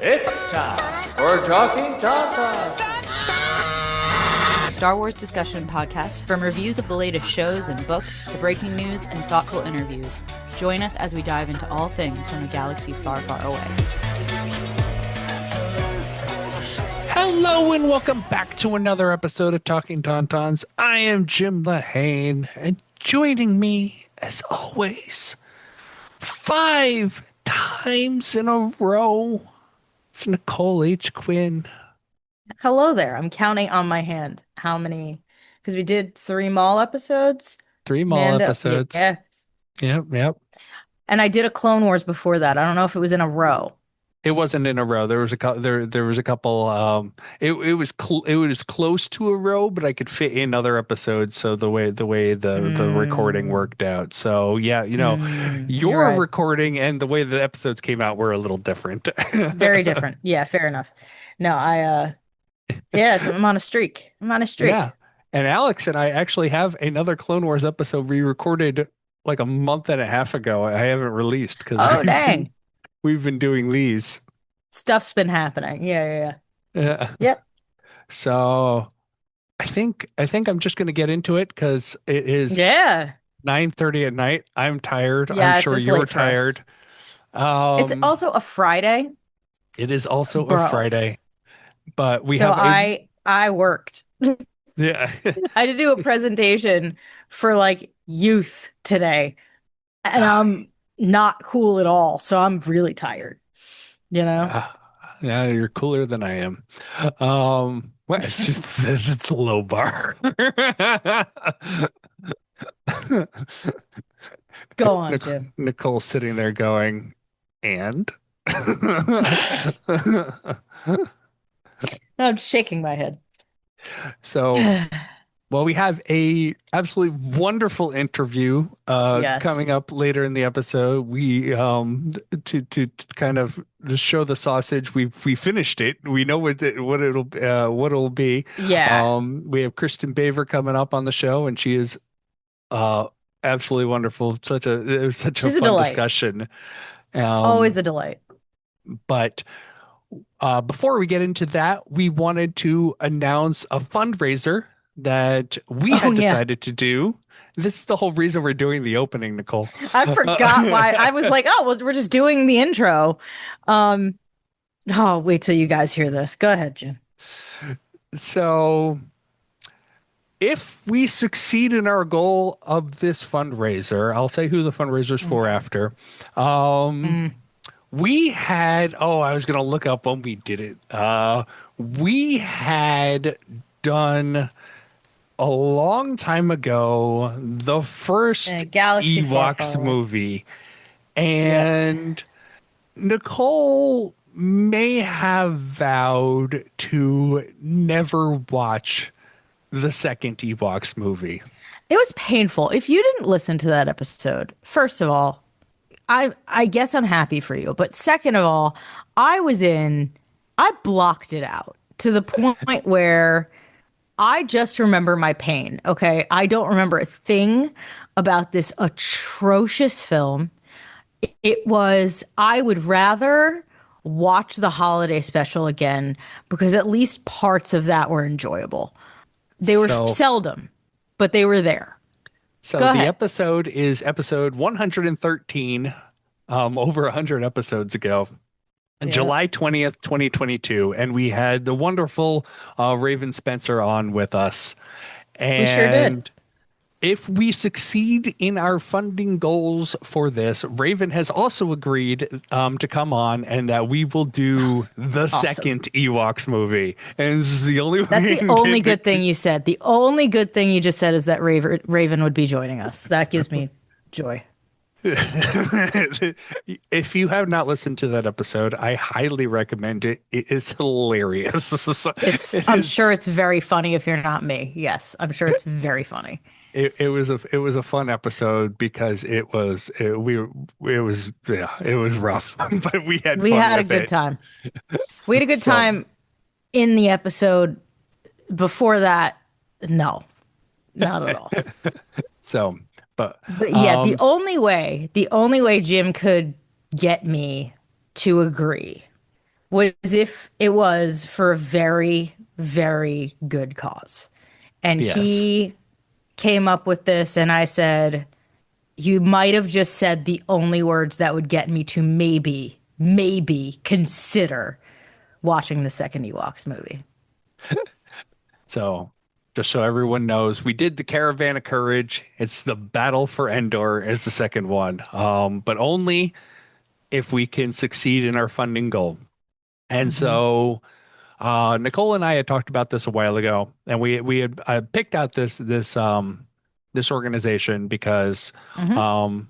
It's time for Talkin Tauntauns. Star Wars discussion podcast, from reviews of the latest shows and books to breaking news and thoughtful interviews. Join us as we dive into all things from a galaxy far, far away. Hello and welcome back to another episode of Talkin Tauntauns. I am Jim Lahane, and joining me, as always, 5 times in a row, it's Nicole H. Quinn. Hello there. I'm counting on my hand how many, because we did 3 Maul episodes. 3 Maul episodes. Yeah. Yep. And I did a Clone Wars before that. I don't know if it was in a row. It wasn't in a row. There was a couple. It was close to a row, but I could fit in other episodes. So the way the recording worked out. So yeah, your right. recording and the way the episodes came out were a little different. Very different. Yeah, fair enough. No, I'm on a streak. Yeah, and Alex and I actually have another Clone Wars episode re-recorded like a month and a half ago. I haven't released because dang. We've been doing these. Stuff's been happening. Yeah. Yep. So I think I'm just going to get into it because it is 9:30 at night. I'm tired. Yeah, I'm sure you're tired. It's also a Friday. It is also a Friday, but I worked. Yeah. I had to do a presentation for like youth today, and I'm not cool at all. So I'm really tired, Yeah, you're cooler than I am. Well, it's a low bar. Go on, Jim. Nicole's sitting there going, and I'm shaking my head. So well, we have a absolutely wonderful interview coming up later in the episode. We to kind of show the sausage. We finished it. We know what it'll be. Yeah. We have Kristin Baver coming up on the show, and she is absolutely wonderful. It was such a fun discussion. Always a delight. But before we get into that, we wanted to announce a fundraiser that we had decided to do. This is the whole reason we're doing the opening, Nicole. I forgot why. I was like, we're just doing the intro. Wait till you guys hear this. Go ahead, Jim. So if we succeed in our goal of this fundraiser, I'll say who the fundraiser is for after. We had, I was going to look up when we did it. We had done a long time ago the first Ewoks movie, and Nicole may have vowed to never watch the second Ewoks movie. It was painful. If you didn't listen to that episode, first of all, I guess I'm happy for you, but second of all, I blocked it out to the point where I just remember my pain, okay? I don't remember a thing about this atrocious film. I would rather watch the holiday special again because at least parts of that were enjoyable. They were seldom, but they were there. So the episode is episode 113, over 100 episodes ago. July 20th, 2022, and we had the wonderful Raven Spencer on with us. And we sure did. If we succeed in our funding goals for this, Raven has also agreed to come on, and that we will do the second Ewoks movie. And this is the only. That's the only good thing you said. The only good thing you just said is that Raven would be joining us. That gives me joy. If you have not listened to that episode, I highly recommend it. It is hilarious. I'm sure it's very funny if you're not me. Yes, I'm sure it's very funny. It was a fun episode because it was rough, but we had a good time. We had a good time in the episode. Before that, no, not at all. But yeah, the only way Jim could get me to agree was if it was for a very, very good cause. And Yes. he came up with this, and I said, you might have just said the only words that would get me to maybe consider watching the second Ewoks movie. So just so everyone knows, we did the Caravan of Courage. It's the Battle for Endor is the second one. But only if we can succeed in our funding goal. And Mm-hmm. so Nicole and I had talked about this a while ago, and we had picked out this organization because Mm-hmm.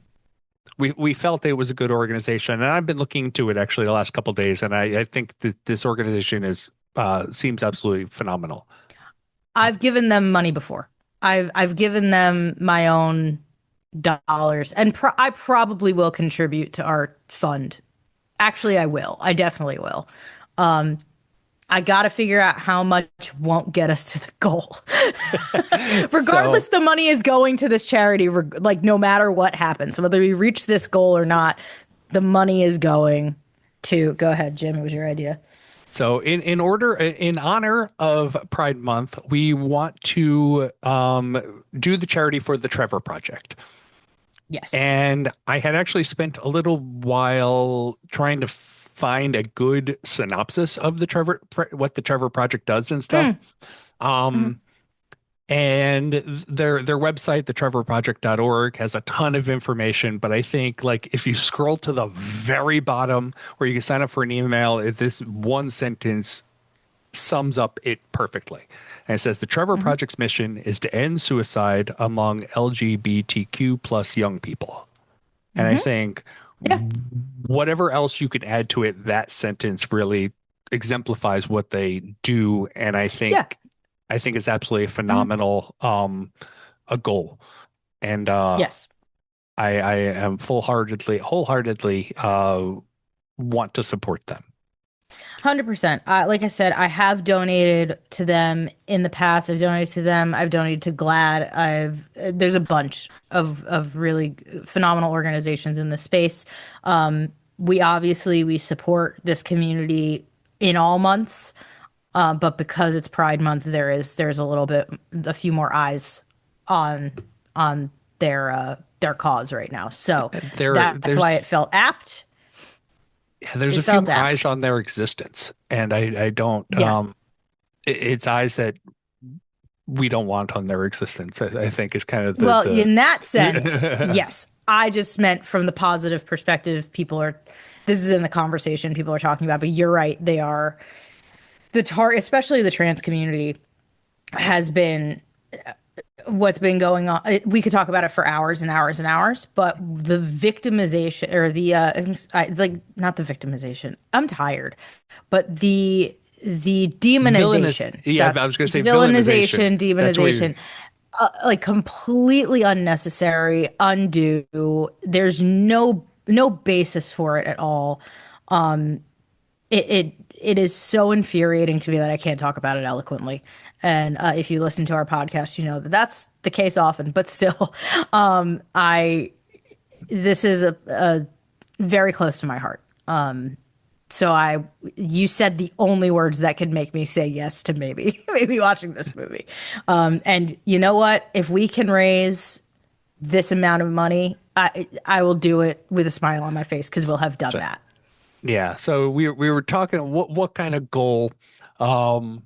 we felt it was a good organization, and I've been looking into it actually the last couple of days, and I think that this organization is seems absolutely phenomenal. I've given them money before. I've given them my own dollars, and I probably will contribute to our fund. Actually, I will. I definitely will. I got to figure out how much won't get us to the goal. Regardless, So the money is going to this charity, like no matter what happens, whether we reach this goal or not, the money is going to. Go ahead, Jim. It was your idea. So in honor of Pride Month, we want to do the charity for the Trevor Project. Yes. And I had actually spent a little while trying to find a good synopsis of what the Trevor Project does and stuff. Mm. Um, and their website, thetrevorproject.org, has a ton of information, but I think like if you scroll to the very bottom where you can sign up for an email, this one sentence sums up it perfectly. And it says the Trevor Hmm. Project's mission is to end suicide among LGBTQ plus young people. And I Hmm. think Yeah. whatever else you could add to it, that sentence really exemplifies what they do. And Yeah. I think it's absolutely a Hmm. phenomenal a goal. And Yes. I am wholeheartedly want to support them. 100%. Like I said, I have donated to them in the past. I've donated to them. I've donated to GLAAD. There's a bunch of really phenomenal organizations in this space. We support this community in all months, but because it's Pride Month, there's a few more eyes on their cause right now. So that's There's why it felt apt. there's It a few felt more eyes apt. on their existence, and I don't Yeah. it's eyes that we don't want on their existence. I think is kind of Well, in that sense, the yes. I just meant from the positive perspective, this is in the conversation people are talking about, but you're right. They are especially the trans community has been what's been going on. We could talk about it for hours and hours and hours, but the victimization or not the victimization. I'm tired, but the villainous. demonization. Yeah, I was That's going to say villainization. villainization, That's what you. demonization. Like completely unnecessary, undue. There's no basis for it at all. It is so infuriating to me that I can't talk about it eloquently. And if you listen to our podcast, you know that that's the case often. But still, I this is a very close to my heart. So you said the only words that could make me say yes to maybe watching this movie. And you know what? If we can raise this amount of money, I will do it with a smile on my face because we'll have done So, that. yeah. So we were talking what kind of goal, um,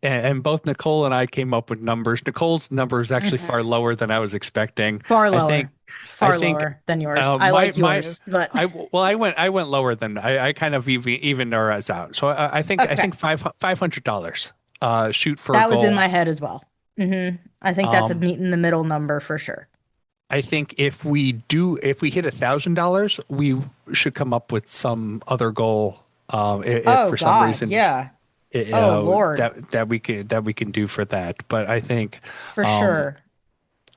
and both Nicole and I came up with numbers. Nicole's number is actually far lower than I was expecting. Far I think lower, I far think lower than yours. I my like yours, but I went lower than I kind of even ours out. So I okay. think $500 shoot for a That was in goal. my head as well. I think that's a Um, meet in the middle number for sure. I think if we hit $1,000, we should come up with some other goal. If Oh for some God, reason yeah. Oh Lord, that we can do for that. But I think for um, sure.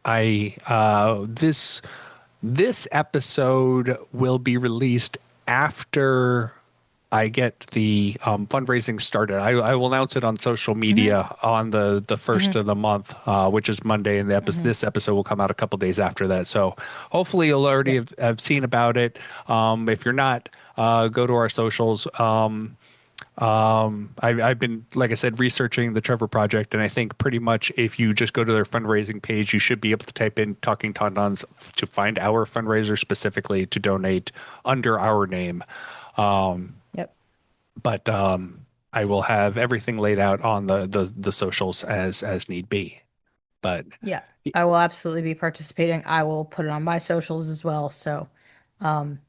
I this episode will be released after I get the fundraising started. I will announce it on social Hmm. media on the first Hmm. of the month, which is Monday, and Hmm. this episode will come out a couple days after that. So hopefully you'll already Yeah. have seen about it. If you're not, go to our socials. I've been, like I said, researching the Trevor Project, and I think pretty much if you just go to their fundraising page, you should be able to type in Talking Tauntauns to find our fundraiser specifically to donate under our name. Yep. But I will have everything laid out on the socials as need be. But Yeah. I will absolutely be participating. I will put it on my socials as well. Um,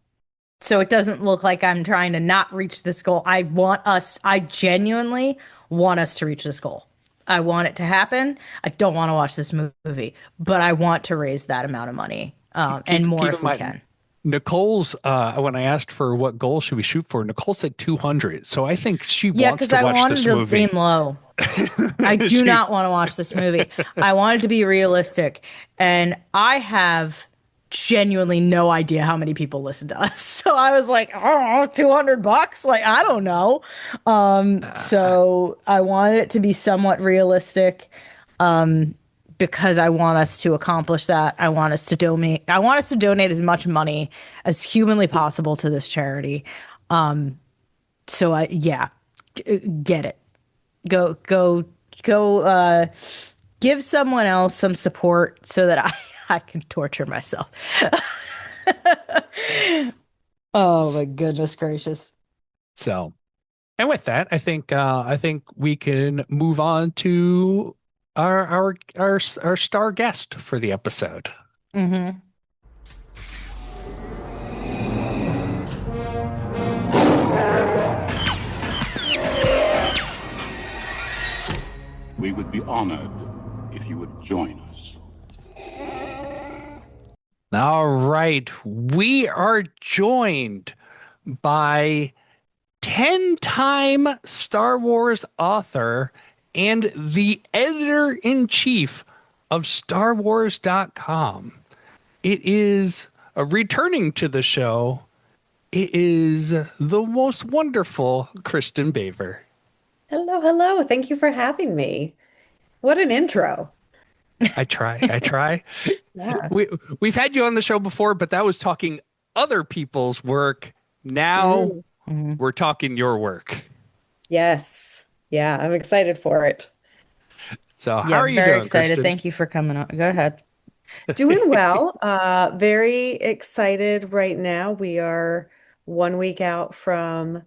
so it doesn't look like I'm trying to not reach this goal. I genuinely want us to reach this goal. I want it to happen. I don't want to watch this movie, but I want to raise that amount of money, and more keep in if we mind, can. Nicole's when I asked for what goal should we shoot for, Nicole said 200. So I think she Yeah, wants because to I watch wanted this to aim movie. low. I do She, not want to watch this movie. I want it to be realistic. And I have genuinely no idea how many people listen to us. So I was like, oh, $200. Like, I don't know. So I wanted it to be somewhat realistic, because I want us to accomplish that. I want us to donate as much money as humanly possible to this charity. So yeah, get it. Go, give someone else some support so that I can torture myself. Oh my goodness gracious. so, and with that, I think we can move on to our star guest for the episode. Mm-hmm. We would be honored if you would join us. All right, we are joined by 10-time Star Wars author and the editor-in-chief of StarWars.com. It is returning to the show. It is the most wonderful Kristin Baver. Hello, hello. Thank you for having me. What an intro. I try. Yeah. We've had you on the show before, but that was talking other people's work. Now Mm. we're talking your work. Yes. Yeah, I'm excited for it. So how Yeah, are you very doing, excited. Kristin? Thank you for coming on. Go ahead. Doing well. Very excited right now. We are 1 week out from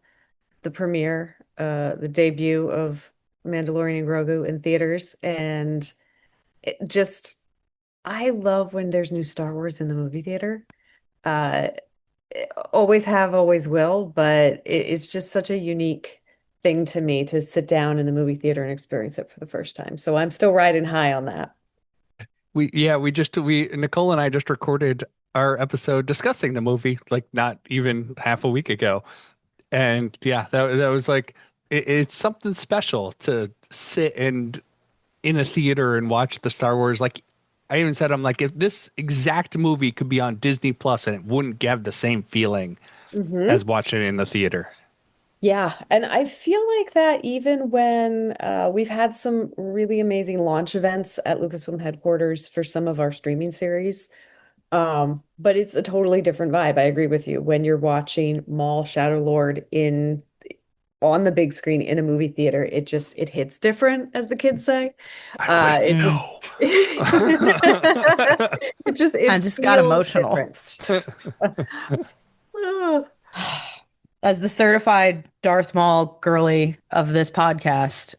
the premiere, the debut of Mandalorian and Grogu in theaters, and it just I love when there's new Star Wars in the movie theater. Uh, always have, always will, but it's just such a unique thing to me to sit down in the movie theater and experience it for the first time. So I'm still riding high on that. We Nicole and I just recorded our episode discussing the movie like not even half a week ago. And yeah, that was like it's something special to sit and in a theater and watch the Star Wars. Like I even said, I'm like, if this exact movie could be on Disney Plus and it wouldn't have the same feeling Hmm. as watching it in the theater. Yeah, and I feel like that even when we've had some really amazing launch events at Lucasfilm headquarters for some of our streaming series. But it's a totally different vibe. I agree with you. When you're watching Maul Shadow Lord in on the big screen in a movie theater, it hits different, as the kids say. I wouldn't It just know. I it just got feels emotional. different. Oh, As the certified Darth Maul girly of this podcast,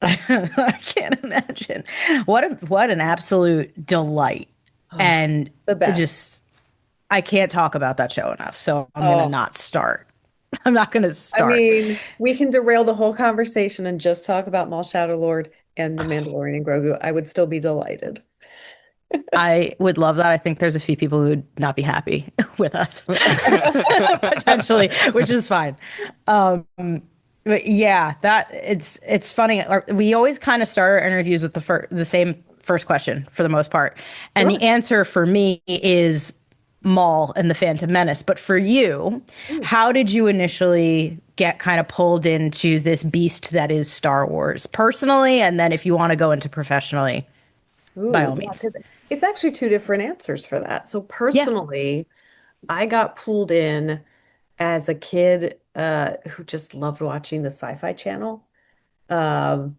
I can't imagine what an absolute delight. And the best. just I can't talk about that show enough. So I'm gonna Oh, not start. I'm not gonna I start. mean, we can derail the whole conversation and just talk about Maul Shadow Lord and the Mandalorian and Grogu. I would still be delighted. I would love that. I think there's a few people who would not be happy with us potentially, which is fine. But yeah, that it's funny. We always kind of start our interviews with the same first question for the most part, and the Sure. answer for me is Maul and the Phantom Menace. But for you, how did you initially get kind of pulled into this beast that is Star Wars personally, and then if you want to go into professionally, by Ooh, all yeah, means. 'cause it's actually two different answers for that. So Yeah. personally, I got pulled in as a kid who just loved watching the Sci-Fi Channel. Um,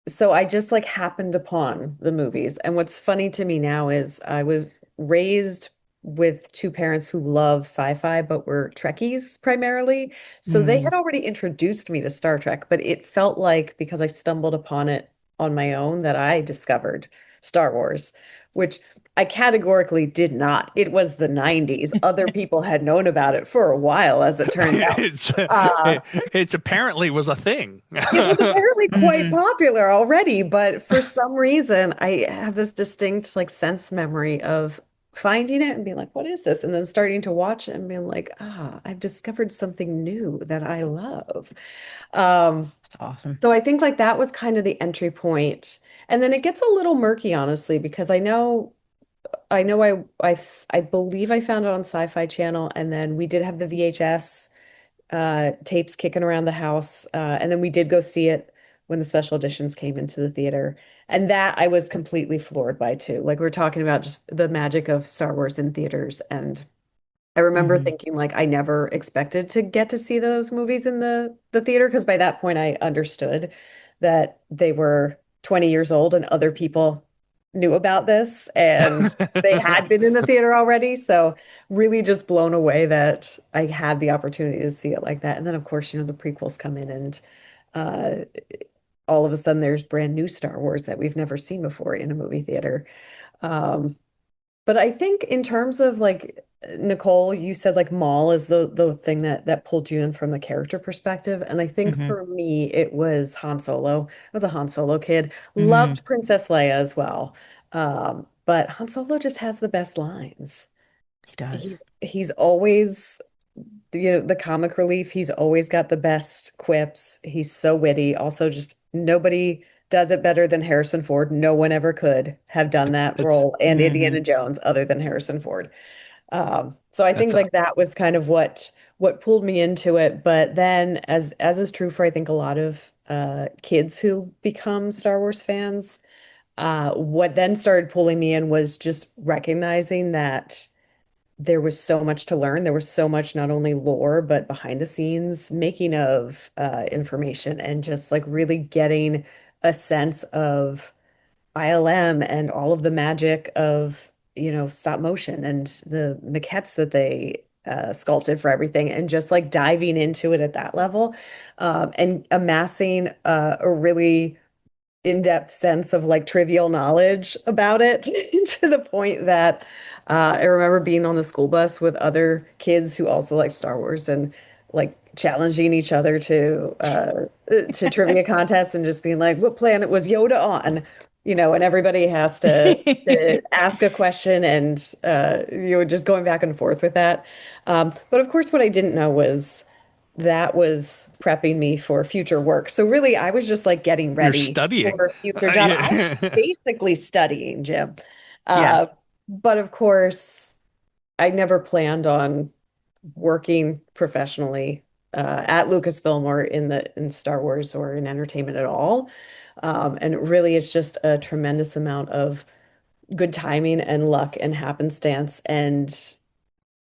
so I just like happened upon the movies. And what's funny to me now is I was raised with two parents who love sci-fi, but were Trekkies primarily. So they Mm. had already introduced me to Star Trek, but it felt like because I stumbled upon it on my own that I discovered Star Wars, which I categorically did not. It was the 90s. Other people had known about it for a while, as it turned out. It's Uh, it's apparently was a thing. it was apparently quite Mhm. popular already, but for some reason, I have this distinct like sense memory of finding it and being like, what is this? And then starting to watch it and being like, I've discovered something new that I love. Um, That's awesome. so I think like that was kind of the entry point. And then it gets a little murky, honestly, because I believe I found it on Sci-Fi Channel, and then we did have the VHS tapes kicking around the house. And then we did go see it when the special editions came into the theater. And that I was completely floored by too. Like we are talking about just the magic of Star Wars in theaters. And I remember Hmm. thinking like I never expected to get to see those movies in the theater because by that point I understood that they were 20 years old and other people knew about this and they had been in the theater already. So really just blown away that I had the opportunity to see it like that. And then of course, the prequels come in and uh all of a sudden there's brand new Star Wars that we've never seen before in a movie theater. Um but I think in terms of like Nicole, you said like Maul is the thing that pulled you in from the character perspective. And I think Hmm. for me it was Han Solo. I was a Han Solo kid. Hmm. Loved Princess Leia as well. But Han Solo just has the best lines. He does. He's always the comic relief. He's always got the best quips. He's so witty. Also, just nobody does it better than Harrison Ford. No one ever could have done that It's role and Hmm. Indiana Jones other than Harrison Ford. So I think that's like that was kind of what pulled me into it. But then, as is true for I think a lot of kids who become Star Wars fans, what then started pulling me in was just recognizing that there was so much to learn. There was so much not only lore, but behind the scenes making of information and just like really getting a sense of ILM and all of the magic of, stop motion and the maquettes that they sculpted for everything and just like diving into it at that level and amassing a really in-depth sense of like trivial knowledge about it to the point that I remember being on the school bus with other kids who also like Star Wars and like challenging each other to trivia contests and just being like, what planet was Yoda on? And everybody has to ask a question and just going back and forth with that. But of course, what I didn't know was that was prepping me for future work. So really, I was just like getting you're ready studying. for a future job. I was Yeah. basically studying, Jim. Yeah. Uh, but of course, I never planned on working professionally at Lucasfilm or in Star Wars or in entertainment at all. And really, it's just a tremendous amount of good timing and luck and happenstance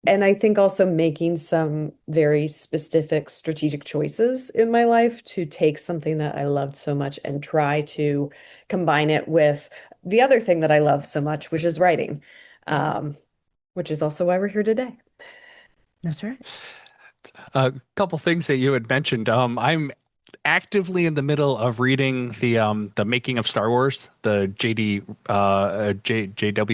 and I think also making some very specific strategic choices in my life to take something that I loved so much and try to combine it with the other thing that I love so much, which is writing, um, which is also why we're here today. That's right. A couple things that you had mentioned. I'm actively in the middle of reading the making of Star Wars, the J.W.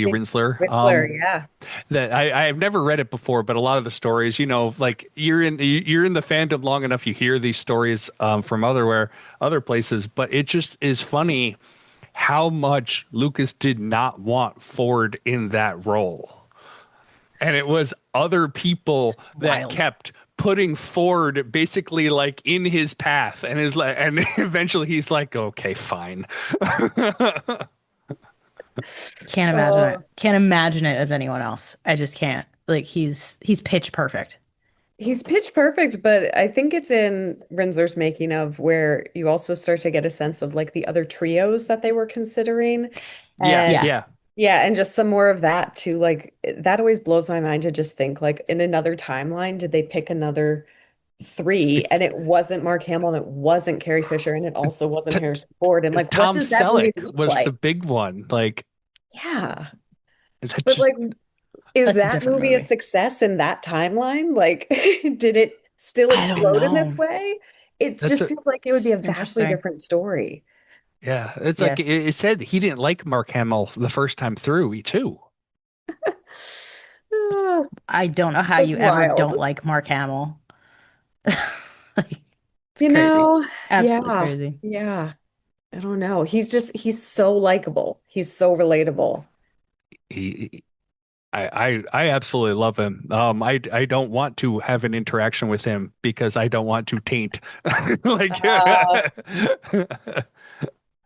Rinsler. Whistler, yeah. That I have never read it before, but a lot of the stories, like you're in the fandom long enough, you hear these stories from other places, but it just is funny how much Lucas did not want Ford in that role. And it was other people that Wild. kept putting Ford basically like in his path and is like, and eventually he's like, okay, fine. Can't imagine it. Oh, Can't imagine it as anyone else. I just can't. Like he's pitch perfect. he's pitch perfect, but I think it's in Rinsler's making of where you also start to get a sense of like the other trios that they were considering. Yeah, Yeah. And yeah. Yeah, and just some more of that too. Like that always blows my mind to just think like in another timeline, did they pick another three and it wasn't Mark Hamill and it wasn't Carrie Fisher and it also wasn't T Harrison Ford? And like what Tom does that movie Selleck look was the like? big one. Like, Yeah. it But just, like is That's a that different movie a movie. success in that timeline? Like did it still I don't explode in this know. way? It that's just a, feels like it would be It's a vastly interesting. different story. yeah, it's like Yeah. it said he didn't like Mark Hamill the first time through, he too. Ah, I don't know how that's you ever wild. don't like Mark Hamill. Like, it's You crazy. know, Absolutely yeah, crazy. yeah. I don't know. He's so likable. He's so relatable. He, I absolutely love him. I don't want to have an interaction with him because I don't want to taint. Like, Uh,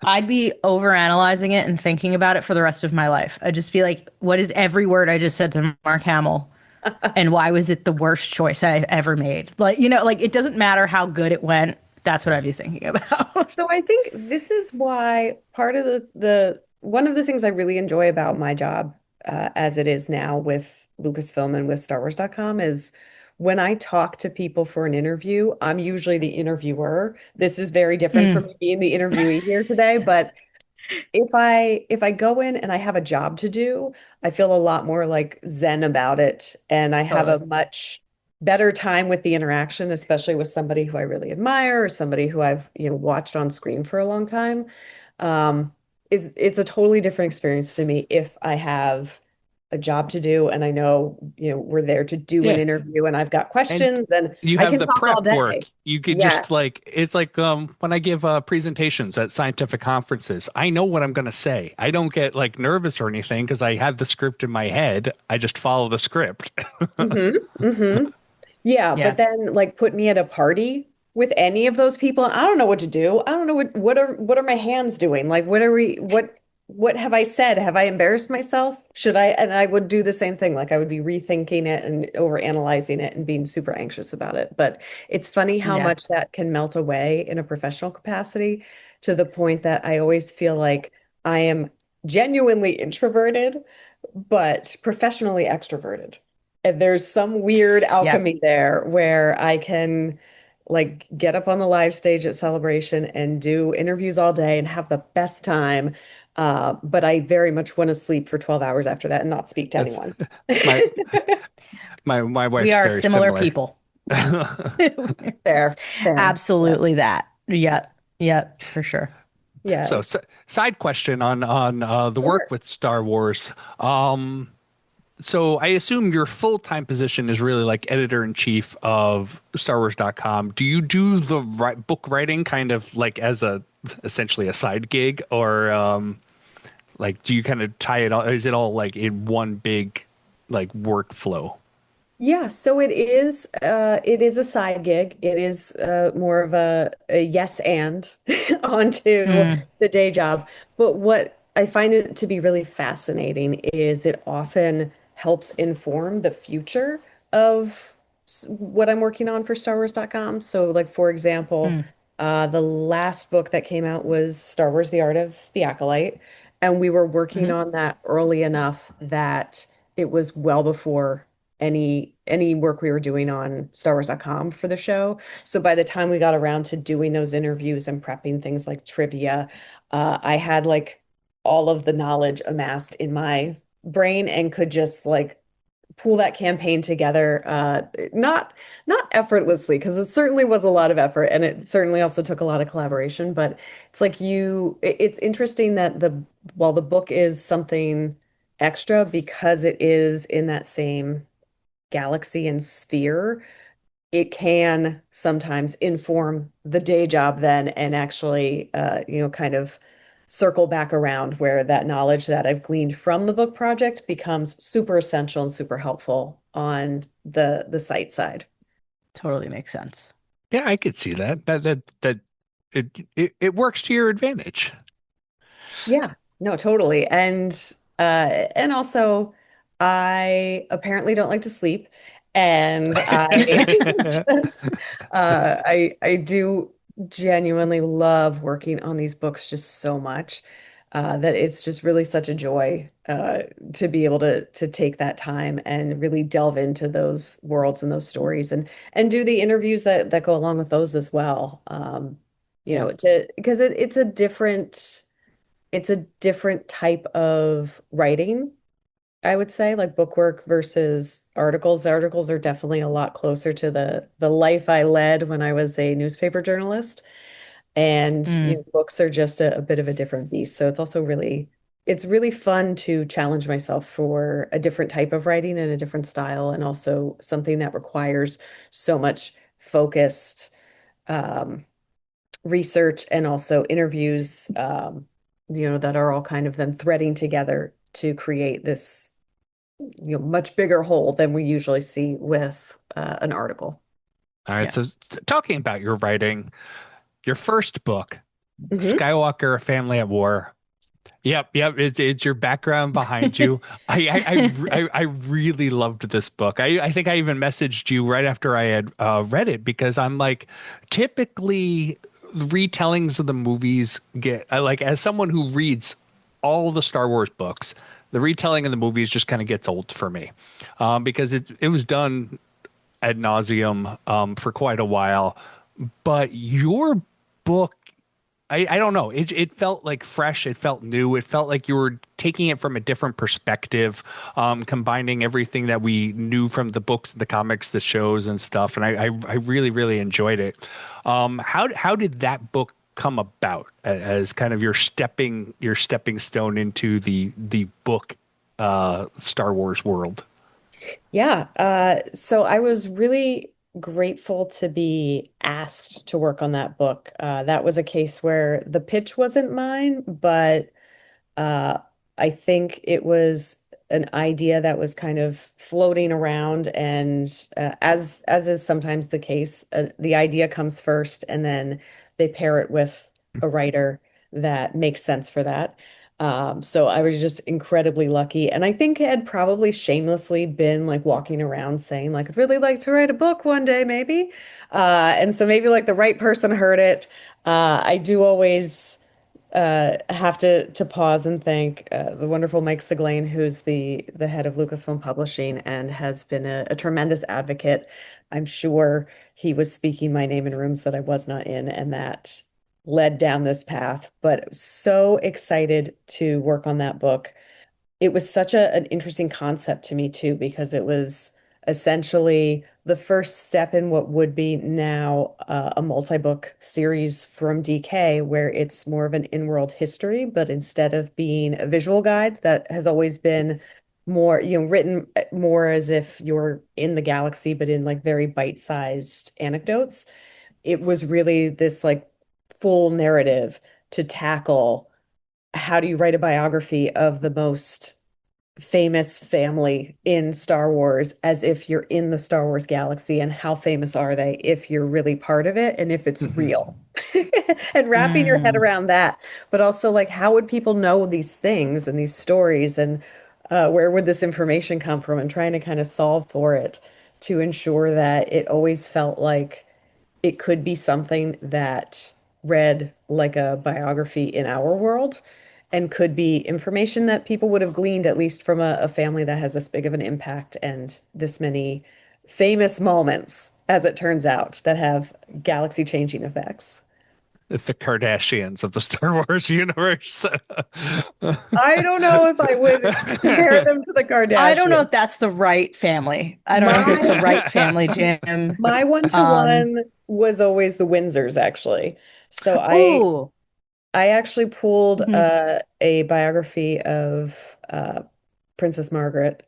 I'd be overanalyzing it and thinking about it for the rest of my life. I'd just be like, what is every word I just said to Mark Hamill? And why was it the worst choice I ever made? Like, like it doesn't matter how good it went. That's what I'd be thinking about. so I think this is why part of the one of the things I really enjoy about my job as it is now with Lucasfilm and with StarWars.com is when I talk to people for an interview, I'm usually the interviewer. This is very different from Mm, me being the interviewee here today, but if I go in and I have a job to do, I feel a lot more like zen about it and I have a totally. much better time with the interaction, especially with somebody who I really admire or somebody who I've, watched on screen for a long time. Um, it's a totally different experience to me if I have a job to do and I know, we're there to do an yeah, interview and I've got and questions and you I have can the talk all prep work. day. You could just Yes. like it's like when I give presentations at scientific conferences, I know what I'm going to say. I don't get like nervous or anything because I have the script in my head. I just follow the script. Mm-hmm. Yeah, but Yeah. then like put me at a party with any of those people. I don't know what to do. I don't know what are my hands doing? Like what have I said? Have I embarrassed myself? Should I? And I would do the same thing. Like I would be rethinking it and over analyzing it and being super anxious about it. But it's funny how Yeah. much that can melt away in a professional capacity to the point that I always feel like I am genuinely introverted, but professionally extroverted. And there's some weird Yeah. alchemy there where I can like get up on the live stage at Celebration and do interviews all day and have the best time. But I very much want to sleep for 12 hours after that and not speak to That's anyone. my my We wife's are very similar similar. people. It's Fair, fair. Yeah. absolutely that. Yeah. Yeah, for sure. Yeah. So, side question on the work Sure. with Star Wars. So I assume your full-time position is really like editor in chief of StarWars.com. Do you do the book writing kind of like as a essentially a side gig, or like do you kind of tie it all? Is it all like in one big like workflow? Yeah, so it is a side gig. It is more of a yes and onto Mm, the day job. But what I find it to be really fascinating is it often helps inform the future of what I'm working on for StarWars.com. So like for example, mm, the last book that came out was Star Wars: The Art of the Acolyte, and we were working mhm. on that early enough that it was well before any work we were doing on StarWars.com for the show. So by the time we got around to doing those interviews and prepping things like trivia, I had like all of the knowledge amassed in my brain and could just like pull that campaign together not effortlessly because it certainly was a lot of effort and it certainly also took a lot of collaboration, but it's like it's interesting that the while the book is something extra because it is in that same galaxy and sphere, it can sometimes inform the day job then and actually, kind of circle back around where that knowledge that I've gleaned from the book project becomes super essential and super helpful on the site side. Totally makes sense. Yeah, I could see that. That it works to your advantage. Yeah, no, totally. And also I apparently don't like to sleep. And I just I do genuinely love working on these books just so much. that it's just really such a joy to be able to take that time and really delve into those worlds and those stories and do the interviews that go along with those as well. You know, because it's a different type of writing, I would say, like bookwork versus articles. The articles are definitely a lot closer to the life I led when I was a newspaper journalist. And you Mm. know, books are just a bit of a different beast. So it's really fun to challenge myself for a different type of writing and a different style, and also something that requires so much focused um, research and also interviews, you know, that are all kind of then threading together to create this, you know, much bigger whole than we usually see with an article. All right. Yeah. So talking about your writing, your first book, Mhm. Skywalker, A Family at War. Yep. It's your background behind you. I really loved this book. I think I even messaged you right after I had read it, because I'm like, typically retellings of the movies get like, as someone who reads all the Star Wars books, the retelling of the movies just kind of gets old for me, because it was done ad nauseum for quite a while. But your book, I don't know. It felt like fresh. It felt new. It felt like you were taking it from a different perspective, combining everything that we knew from the books, the comics, the shows, and stuff. And I really, really enjoyed it. How did that book come about as kind of your stepping stone into the book Star Wars world? Yeah, so I was really grateful to be asked to work on that book. That was a case where the pitch wasn't mine, but uh, I think it was an idea that was kind of floating around, and as is sometimes the case, the idea comes first, and then they pair it with a writer that makes sense for that. So I was just incredibly lucky, and I think had probably shamelessly been like walking around saying like I'd really like to write a book one day, maybe. And so maybe like the right person heard it. I do always have to pause and thank the wonderful Mike Siglain, who's the head of Lucasfilm Publishing and has been a tremendous advocate. I'm sure he was speaking my name in rooms that I was not in, and that led down this path. But so excited to work on that book. It was such an interesting concept to me too, because it was essentially the first step in what would be now a multi-book series from DK, where it's more of an in-world history, but instead of being a visual guide that has always been more, you know, written more as if you're in the galaxy, but in like very bite-sized anecdotes, it was really this like full narrative to tackle how do you write a biography of the most famous family in Star Wars as if you're in the Star Wars galaxy, and how famous are they if you're really part of it and if it's real. And wrapping your head Mm. around that, but also like how would people know these things and these stories, and where would this information come from, and trying to kind of solve for it to ensure that it always felt like it could be something that read like a biography in our world and could be information that people would have gleaned at least from a family that has this big of an impact and this many famous moments, as it turns out, that have galaxy changing effects. The Kardashians of the Star Wars universe. I don't know if I would compare them to the I don't know Kardashians. if that's the right family. I don't know if it's the My right family, Jim. my one to Um, one was always the Windsors, actually. So ooh. I actually pulled Mhm. a biography of Princess Margaret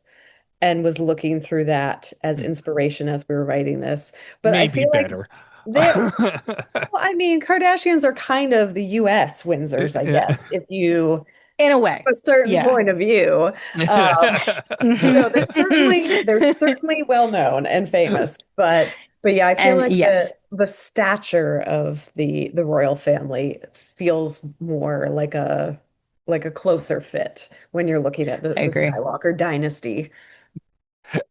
and was looking through that as inspiration as we were writing this. But I Maybe feel like better. well, I mean, Kardashians are kind of the US Windsors, I Yeah. guess, if you In a have way. a certain Yeah. point of view. Yes. You know, they're certainly well known and famous, but yeah, I feel And like yes, the stature of the royal family feels more like a closer fit when you're looking at I the agree. Skywalker dynasty.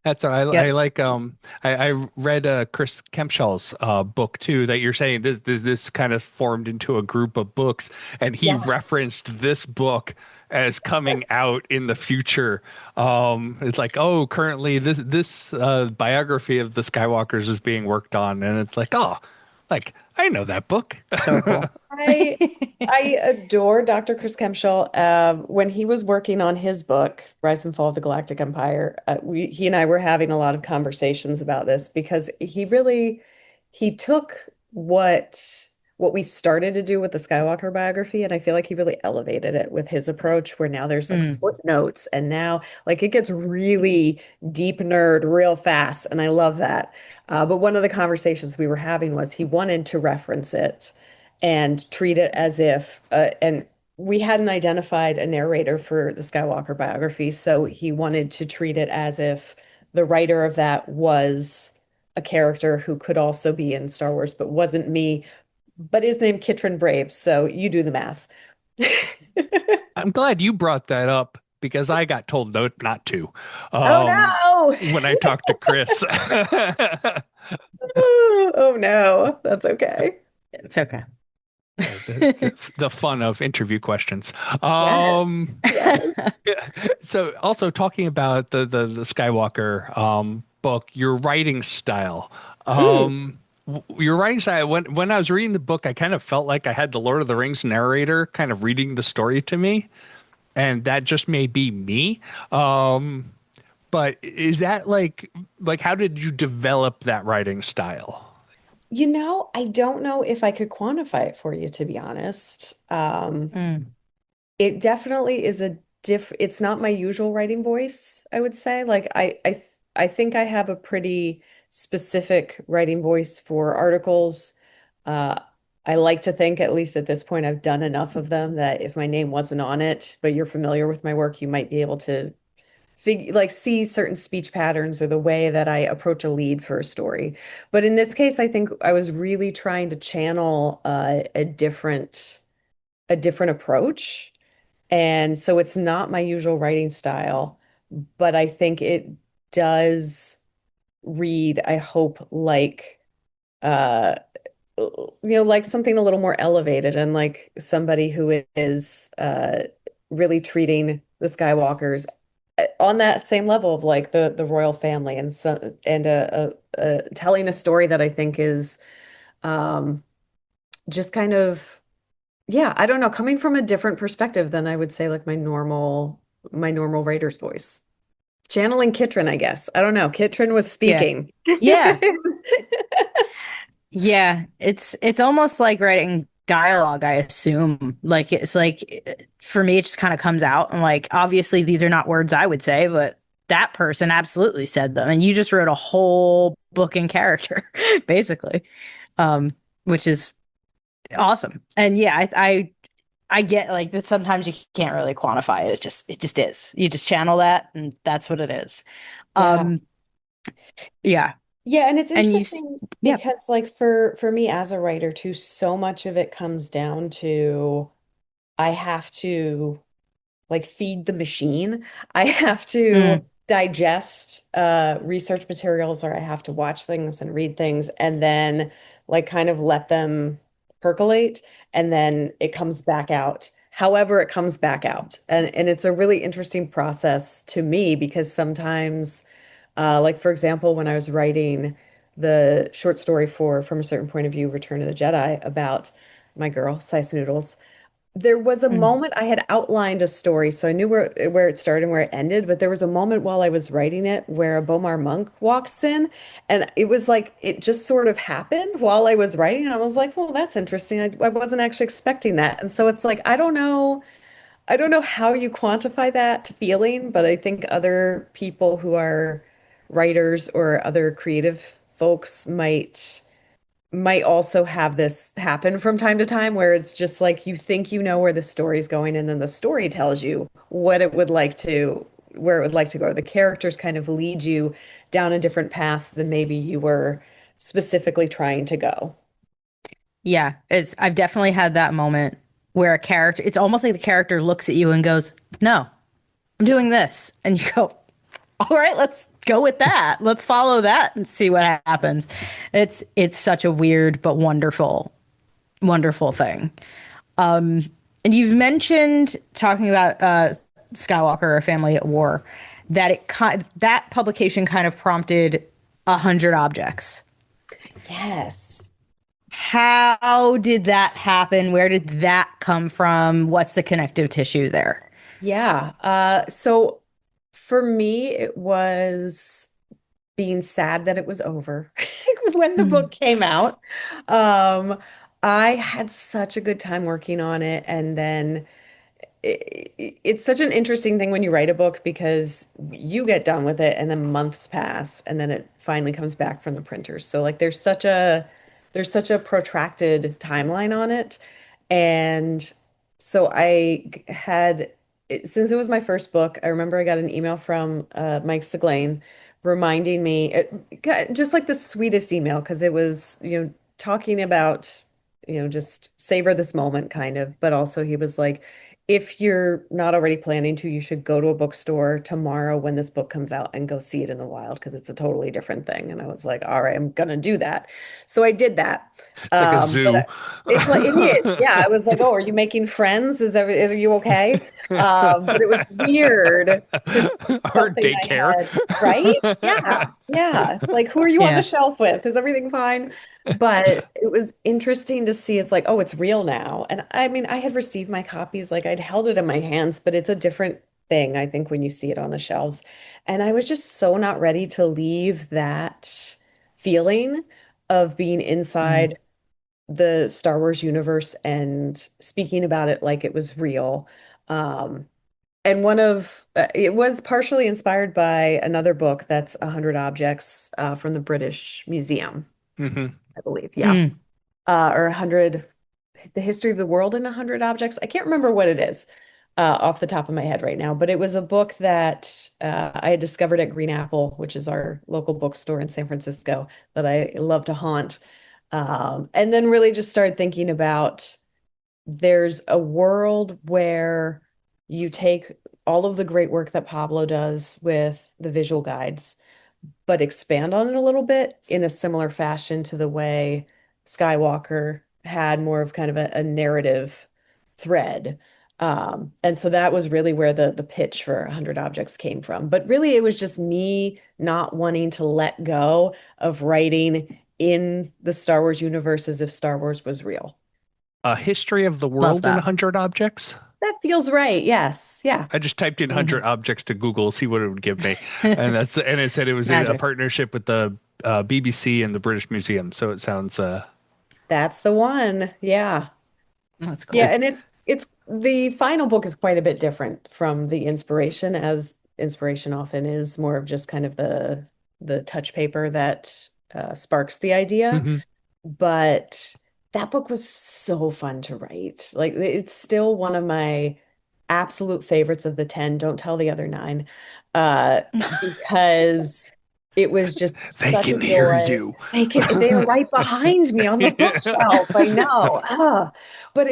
That's all. I Yep. like I read Chris Kempshall's book too that you're saying this kind of formed into a group of books, and he Yeah. referenced this book as coming out in the future. It's like, oh, currently this biography of the Skywalkers is being worked on, and it's like, oh, like I know that book. So cool. I I adore Dr. Chris Kempshall. When he was working on his book, Rise and Fall of the Galactic Empire, he and I were having a lot of conversations about this because he took what we started to do with the Skywalker biography, and I feel like he really elevated it with his approach, where now there's like Mm. footnotes, and now like it gets really deep nerd real fast, and I love that. But one of the conversations we were having was he wanted to reference it and treat it as if, and we hadn't identified a narrator for the Skywalker biography, so he wanted to treat it as if the writer of that was a character who could also be in Star Wars, but wasn't me, but is named Kitrin Braves, so you do the math. I'm glad you brought that up because I got told no, not to. Oh Um, no! when I talked to Chris. Oh no, that's okay. It's okay. The fun of interview questions. Yes, yes. So also talking about the Skywalker book, your writing style. Mm. Your writing style, when I was reading the book, I kind of felt like I had the Lord of the Rings narrator kind of reading the story to me, and that just may be me. But is that like how did you develop that writing style? I don't know if I could quantify it for you, to be honest. Mm. It definitely is it's not my usual writing voice, I would say. Like I think I have a pretty specific writing voice for articles. Uh, I like to think, at least at this point, I've done enough of them that if my name wasn't on it, but you're familiar with my work, you might be able to see certain speech patterns or the way that I approach a lead for a story. But in this case, I think I was really trying to channel a different approach. And so it's not my usual writing style, but I think it does read, I hope, uh like something a little more elevated, and like somebody who is really treating the Skywalkers on that same level of like the royal family, and so and telling a story that I think is um just kind of, yeah, I don't know, coming from a different perspective than I would say like my normal writer's voice. Channeling Kitrin, I guess. I don't know. Kitrin was Yeah. speaking. Yeah. Yeah. It's almost like writing dialogue, I assume. Like it's like for me, it just kind of comes out. And like obviously these are not words I would say, but that person absolutely said them. And you just wrote a whole book in character, basically. Which is awesome. And yeah, I get like that sometimes you can't really quantify it. It just is. You just channel that and that's what it is. Yeah. Um, yeah. Yeah, and it's And interesting yeah. because like for me as a writer too, so much of it comes down to I have to like feed the machine. I have to Mm, digest research materials, or I have to watch things and read things, and then like kind of let them percolate, and then it comes back out. However, it comes back out. And it's a really interesting process to me because sometimes like for example, when I was writing the short story for From a Certain Point of View, Return of the Jedi, about my girl, Sice Noodles, there was a mm. moment I had outlined a story, so I knew where it started and where it ended, but there was a moment while I was writing it where a Bomar monk walks in, and it was like it just sort of happened while I was writing, and I was like, well, that's interesting. I wasn't actually expecting that. And so it's like I don't know how you quantify that feeling, but I think other people who are writers or other creative folks might also have this happen from time to time, where it's just like you think you know where the story's going, and then the story tells you where it would like to go. The characters kind of lead you down a different path than maybe you were specifically trying to go. Yeah. I've definitely had that moment where it's almost like the character looks at you and goes, "No, I'm doing this." And you go, All right, let's go with that. Let's follow that and see what happens. It's such a weird but wonderful thing. And you've mentioned talking about Skywalker, a family at war, that that publication kind of prompted 100 objects. Yes. How did that happen? Where did that come from? What's the connective tissue there? Yeah. So for me, it was being sad that it was over when the book came out. Um, I had such a good time working on it, and then it's such an interesting thing when you write a book because you get done with it and then months pass and then it finally comes back from the printers. So like there's such a protracted timeline on it. And so since it was my first book, I remember I got an email from Mike Siglain reminding me, just like the sweetest email, because it was, talking about, just savor this moment kind of, but also he was like, if you're not already planning to, you should go to a bookstore tomorrow when this book comes out and go see it in the wild because it's a totally different thing. And I was like, all right, I'm gonna do that. So I did that. It's like a But zoo. it's like it is. Yeah, I was like, oh, are you making friends? Are you okay? But it was weird to see Or something I daycare. had, right? Yeah, yeah. Like, who are you on the Yeah. shelf with? Is everything fine? But it was interesting to see. It's like, oh, it's real now. And I mean, I had received my copies, like I'd held it in my hands, but it's a different thing, I think, when you see it on the shelves. And I was just so not ready to leave that feeling of being Mm. inside the Star Wars universe and speaking about it like it was real. Um, and it was partially inspired by another book that's 100 Objects from the British Museum, Hmm. I believe. Yeah. Mm. Or 100, The History of the World in 100 Objects. I can't remember what it is off the top of my head right now, but it was a book that I had discovered at Green Apple, which is our local bookstore in San Francisco that I love to haunt. And then really just started thinking about there's a world where you take all of the great work that Pablo does with the visual guides but expand on it a little bit in a similar fashion to the way Skywalker had more of kind of a narrative thread. And so that was really where the pitch for 100 Objects came from. But really, it was just me not wanting to let go of writing in the Star Wars universe as if Star Wars was real. A history of the Love world in that. 100 objects. That feels right. Yes. Yeah. I just typed in 100 Mhm. objects to Google, see what it would give me. And it said it was in a Magic. partnership with the BBC and the British Museum. So it sounds That's the one. Yeah. That's Yeah, cool. and it's the final book is quite a bit different from the inspiration, as inspiration often is more of just kind of the touch paper that sparks the idea. mhm. But that book was so fun to write. Like it's still one of my absolute favorites of the 10. Don't tell the other nine. Uh, because it was just They such a can hear joy. you. They are right behind me on the bookshelf. I know. But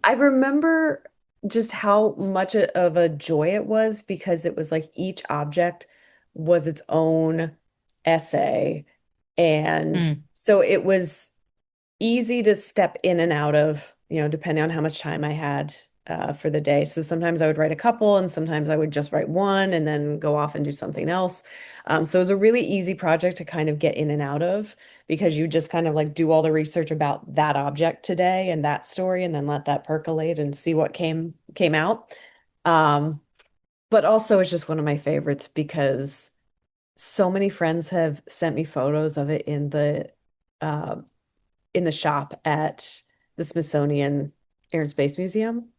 I remember just how much of a joy it was because it was like each object was its own essay. And Mm. so it was easy to step in and out of, depending on how much time I had for the day. So sometimes I would write a couple, and sometimes I would just write one and then go off and do something else. So it was a really easy project to kind of get in and out of because you just kind of like do all the research about that object today and that story, and then let that percolate and see what came out. Um, but also it's just one of my favorites because so many friends have sent me photos of it uh, in the shop at the Smithsonian Air and Space Museum.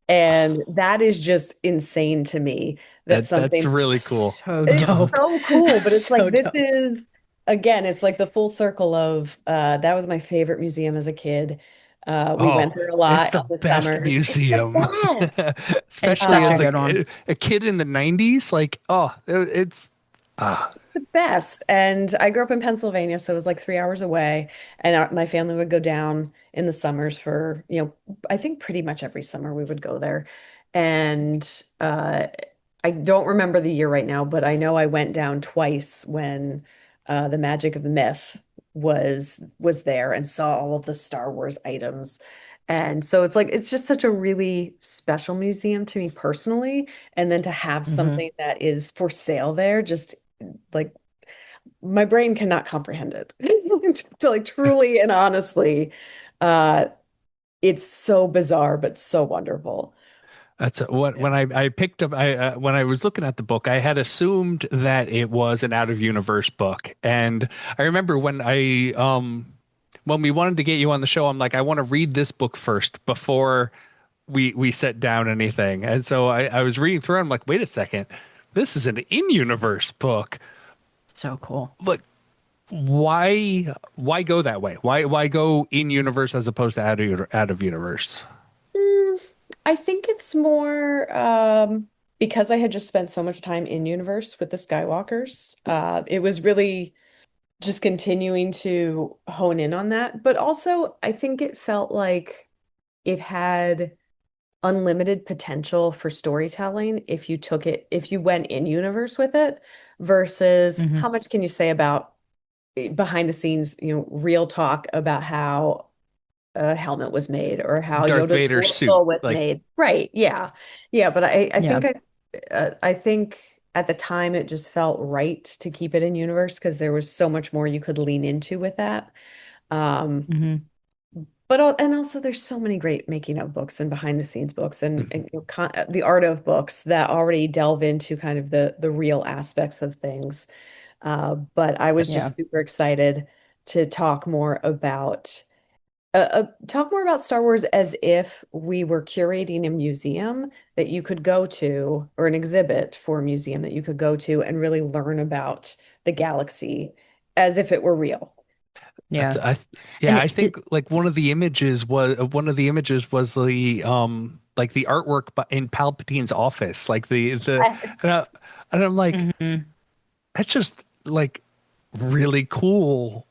And that is just insane to me that That's something really cool. So it's dope. so cool, but it's like So this dope. is again, it's like the full circle of that was my favorite museum as a kid. We went Oh, there a it's lot the in the best summers. It's the museum. best. It's Especially such a as good one. a kid in the 90s. Like, it's ah, The best. And I grew up in Pennsylvania, so it was like 3 hours away. And my family would go down in the summers for, I think pretty much every summer we would go there. And I don't remember the year right now, but I know I went down twice when the Magic of the Myth was there and saw all of the Star Wars items. And so it's like it's just such a really special museum to me personally. And then to have Hmm. something that is for sale there, just like my brain cannot comprehend it. To like truly and honestly, uh, it's so bizarre, but so wonderful. That's what Yeah. when I picked up I when I was looking at the book, I had assumed that it was an out of universe book, and I remember when we wanted to get you on the show, I'm like, I want to read this book first before we set down anything, and so I was reading through. I'm like, wait a second, this is an in universe book. So cool. Like, why go that way? Why go in universe as opposed to out of universe? Mm, I think it's more because I had just spent so much time in universe with the Skywalkers. It was really just continuing to hone in on that. But also, I think it felt like it had unlimited potential for storytelling if you went in universe with it, versus Hmm. how much can you say about behind the scenes, real talk about how a helmet was made or how Darth Yoda's Vader's suit, whistle was like, made. Right. Yeah. Yeah. But Yeah. I think at the time it just felt right to keep it in universe because there was so much more you could lean into with that. Um, Hmm. and also there's so many great making of books and behind the scenes books and the art of books that already delve into kind of the real aspects of things. But I was Yeah. just super excited to talk more about Star Wars as if we were curating a museum that you could go to, or an exhibit for a museum that you could go to and really learn about the galaxy as if it were real. That's Yeah. yeah, And I think like one of the images was the like the artwork in Palpatine's office, like the Yes. and, I, and I'm like, Mhm. that's just like really cool.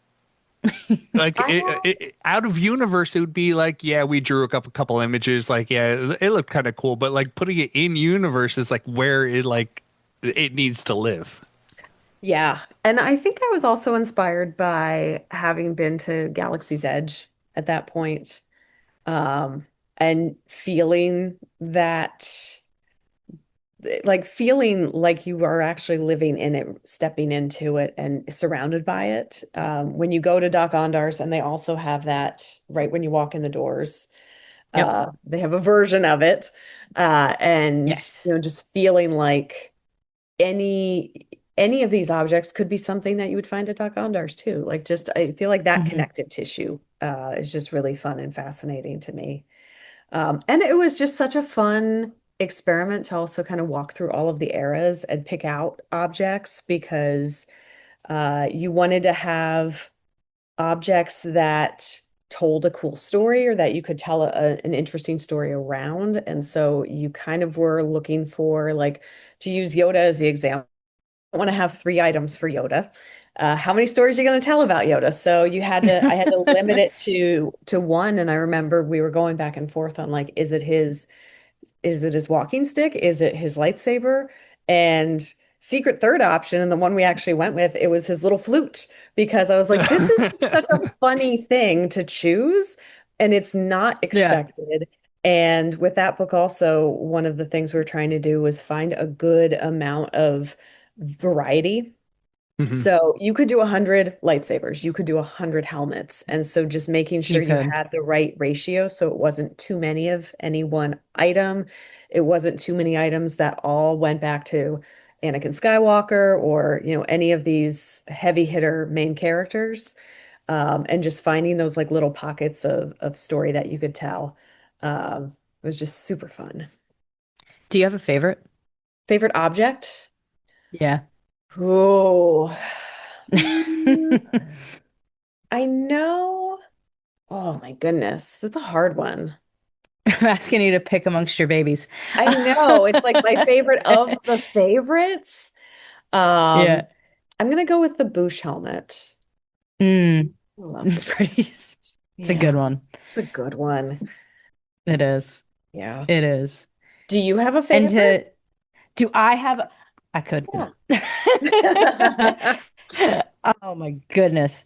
Like I know. out of universe, it would be like, yeah, we drew up a couple images, like, yeah, it looked kind of cool, but like putting it in universe is like where it needs to live. Yeah. And I think I was also inspired by having been to Galaxy's Edge at that point, and feeling like you are actually living in it, stepping into it and surrounded by it. When you go to Doc Ondar's, and they also have that right when you walk in the doors, Yep. they have a version of it. And Yes. just feeling like any any of these objects could be something that you would find at Doc Ondar's too. Like just I feel like that Hmm. connective tissue is just really fun and fascinating to me. And it was just such a fun experiment to also kind of walk through all of the eras and pick out objects because you wanted to have objects that told a cool story or that you could tell an interesting story around. And so you kind of were looking for, like, to use Yoda as the example, I want to have 3 items for Yoda. How many stories are you going to tell about Yoda? So I had to limit it to one. And I remember we were going back and forth on, like, is it his walking stick? Is it his lightsaber? And secret third option, and the one we actually went with, it was his little flute, because I was like, this is such a funny thing to choose, and it's not Yeah. expected. And with that book, also, one of the things we were trying to do was find a good amount of variety, Mhm. so you could do 100 lightsabers, you could do 100 helmets. And so just making sure You you could. had the right ratio so it wasn't too many of any one item. It wasn't too many items that all went back to Anakin Skywalker or, any of these heavy hitter main characters. And just finding those like little pockets of story that you could tell. Was just super fun. Do you have a favorite? Favorite object? Yeah. Oh, mm, I know. Oh my goodness, that's a hard one. I'm asking you to pick amongst your babies. I know. It's like my favorite of the favorites. Um, Yeah. I'm gonna go with the Boosh helmet. Mm, I love the it's Boosh. pretty, it's a Yeah, good one. it's a good one. It is. Yeah. It is. Do you have a And favorite? Do I have? I couldn't. Yeah. Oh my goodness.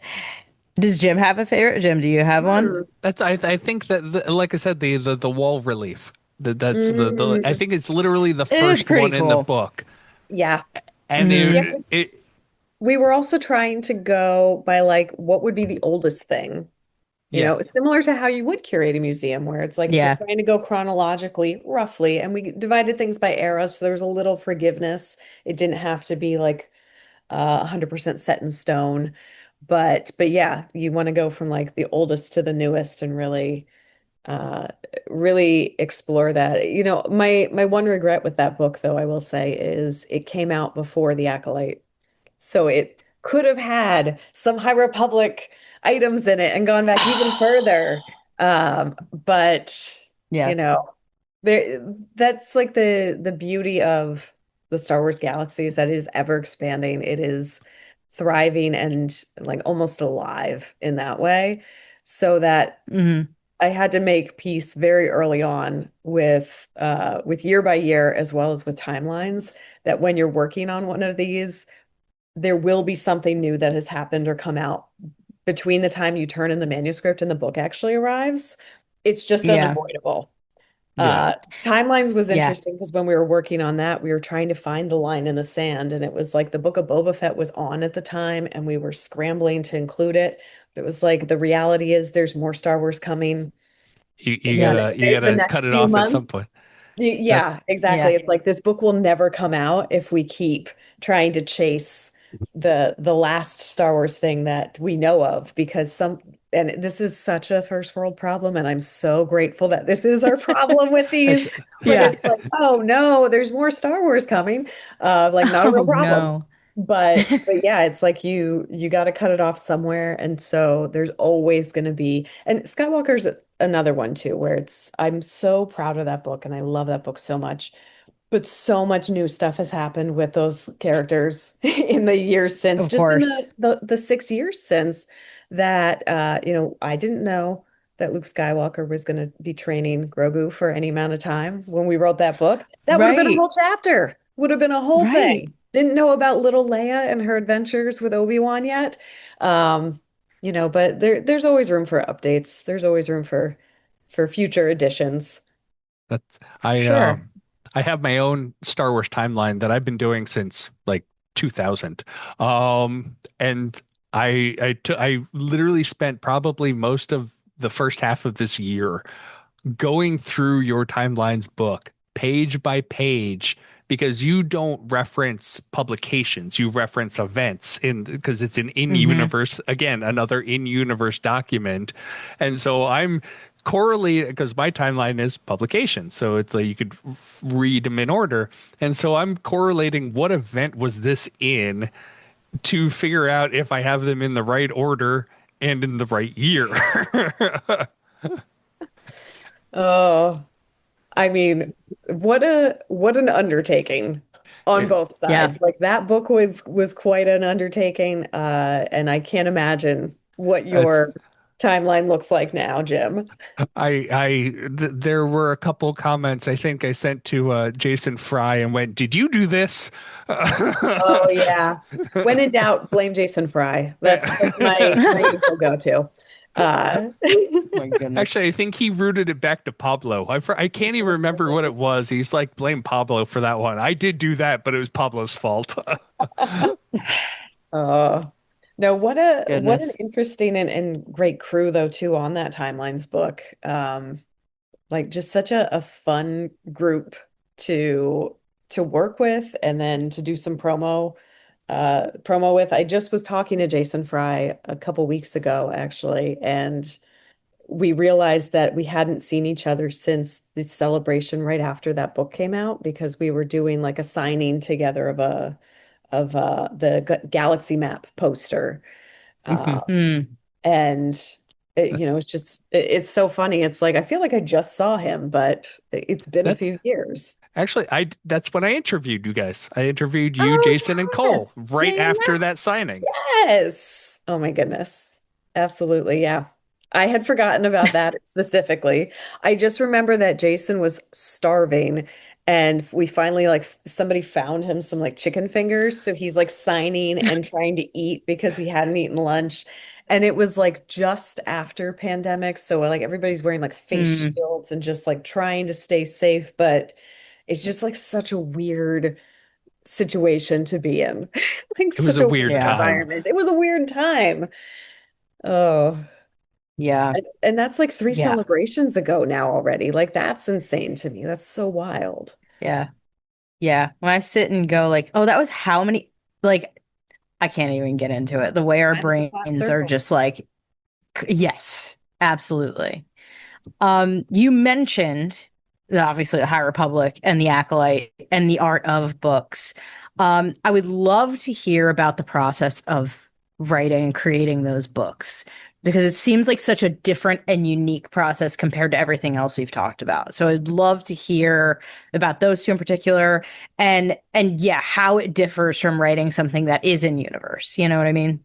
Does Jim have a favorite? Jim, do you have one? That's I think that like I said, the wall relief. That's the I Mm, think it's literally the It is first pretty one in the cool. book, yeah. and Yeah. Hmm. it We were also trying to go by like what would be the oldest thing, yeah. similar to how you would curate a museum, where it's like if you're Yeah. trying to go chronologically, roughly, and we divided things by era, so there's a little forgiveness. It didn't have to be like 100% set in stone. But yeah, you want to go from like the oldest to the newest and uh really explore that. My one regret with that book, though, I will say, is it came out before The Acolyte. So it could have had some High Republic items in it and gone back even further. But Yeah. you know, that's like the beauty of the Star Wars galaxy, is that it is ever expanding. It is thriving and like almost alive in that way. So that Hmm. I had to make peace very early on with year by year as well as with timelines, that when you're working on one of these, there will be something new that has happened or come out between the time you turn in the manuscript and the book actually arrives. It's just Yeah. unavoidable. Yeah. Timelines was Yeah. interesting because when we were working on that, we were trying to find the line in the sand, and it was like the Book of Boba Fett was on at the time, and we were scrambling to include it. But it was like the reality is there's more Star Wars coming You in Yeah. you the gotta cut next it few off at some months. point. That Yeah, exactly. Yeah. It's like this book will never come out if we keep trying to chase the last Star Wars thing that we know of, because and this is such a first world problem, and I'm so grateful that this is our problem with it's these, when Yeah. it's like, oh no, there's more Star Wars coming. Like, not a real Oh problem. no. But yeah, it's like you got to cut it off somewhere. And so there's always going to be, and Skywalker's another one too, where I'm so proud of that book and I love that book so much. But so much new stuff has happened with those characters in the years since, Of just in course. the 6 years since that. I didn't know that Luke Skywalker was going to be training Grogu for any amount of time when we wrote that book. That would have been a Right. whole chapter, would have been a whole Right. thing. Didn't know about little Leia and her adventures with Obi-Wan yet. Um, but there's always room for updates. There's always room for future editions. that's Sure. I have my own Star Wars timeline that I've been doing since like 2000. And I literally spent probably most of the first half of this year going through your timelines book page by page, because you don't reference publications, you reference events in, because it's an Hmm. in-universe, again, another in-universe document. And so I'm correlating, because my timeline is publications, so it's like you could read them in order. And so I'm correlating what event was this in to figure out if I have them in the right order and in the right year. Oh, I mean, what an undertaking on both Yeah. sides. Like, that book was quite an undertaking, and I can't imagine what That's your timeline looks like now, Jim. there were a couple comments I think I sent to Jason Fry and went, "Did you do this?" Oh yeah. When in doubt, blame Jason Fry. That's my usual go-to. Uh, My goodness. Actually, I think he rooted it back to Pablo. I can't even remember what it was. He's like, blame Pablo for that one. I did do that, but it was Pablo's fault. Oh, no, what an Goodness. interesting and great crew, though, too, on that Timelines book. Like, just such a fun group to to work with, and then to do some promo with. I just was talking to Jason Fry a couple weeks ago, actually, and we realized that we hadn't seen each other since the celebration right after that book came out, because we were doing like a signing together of the Galaxy Map poster. Uh, Mhm. Hmm. and it's so funny. It's like I feel like I just saw him, but it's been a That's few years. actually that's when I interviewed you guys. I interviewed you, Oh, Jason, and yes. Cole Yeah, right yeah, after that signing. yes. Oh my goodness. Absolutely. Yeah. I had forgotten about that specifically. I just remember that Jason was starving And we finally like somebody found him some like chicken fingers. So he's like signing and trying to eat because he hadn't eaten lunch. And it was like just after pandemic. So like everybody's wearing like face Mm. shields and just like trying to stay safe. But it's just like such a weird situation to be in. Like It was such a a weird weird Yeah. time. environment. It was a weird time. Oh. Yeah. And that's like three Yeah. celebrations ago now already. Like that's insane to me. That's so wild. Yeah. Yeah. When I sit and go like, oh, that was how many, like, I can't even get into it. The way our Time is a flat brains are circle. just like, yes, absolutely. You mentioned obviously the High Republic and the Acolyte and the art of books. I would love to hear about the process of writing and creating those books because it seems like such a different and unique process compared to everything else we've talked about. So I'd love to hear about those two in particular and yeah, how it differs from writing something that is in universe. You know what I mean?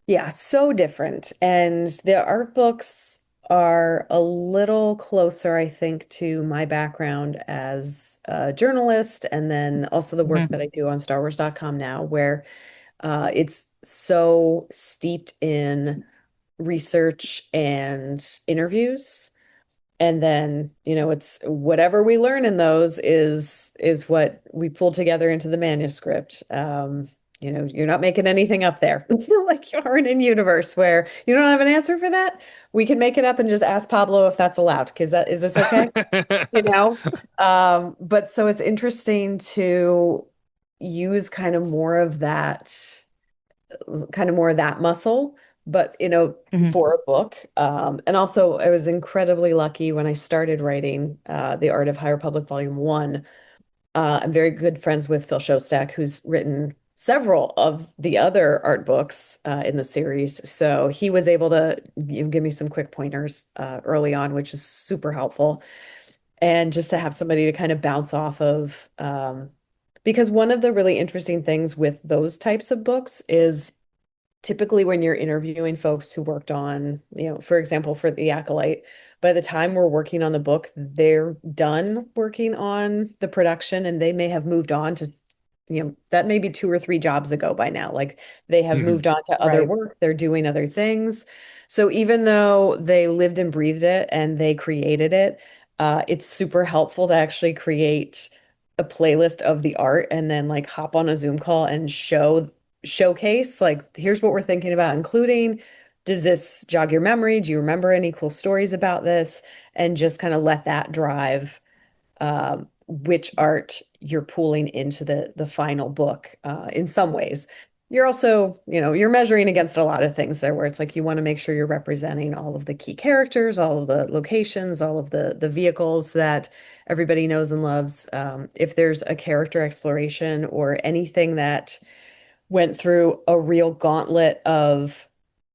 Yeah, so different. And the art books are a little closer, I think, to my background as a journalist, and then also the work Mhm. that I do on StarWars.com now, where it's so steeped in research and interviews. And then, it's whatever we learn in those is what we pull together into the manuscript. You're not making anything up there. Like you are in a universe where you don't have an answer for that. We can make it up and just ask Pablo if that's allowed, because that is this okay? You know? But so it's interesting to use kind of more of that muscle, but Mhm. for a book. And also, I was incredibly lucky when I started writing The Art of High Republic Volume 1. I'm very good friends with Phil Shostak, who's written several of the other art books in the series. So he was able to give me some quick pointers early on, which is super helpful. And just to have somebody to kind of bounce off of. Because one of the really interesting things with those types of books is typically when you're interviewing folks who worked on, for example, for The Acolyte, by the time we're working on the book, they're done working on the production and they may have moved on to, that may be 2 or 3 jobs ago by now. Like they have Mhm. moved on to other Right. work, they're doing other things. So even though they lived and breathed it and they created it, it's super helpful to actually create a playlist of the art and then like hop on a Zoom call and showcase like here's what we're thinking about including. Does this jog your memory? Do you remember any cool stories about this? And just kind of let that drive which art you're pulling into the final book. In some ways, you're also, you're measuring against a lot of things there, where it's like you want to make sure you're representing all of the key characters, all of the locations, all of the vehicles that everybody knows and loves. If there's a character exploration or anything that went through a real gauntlet of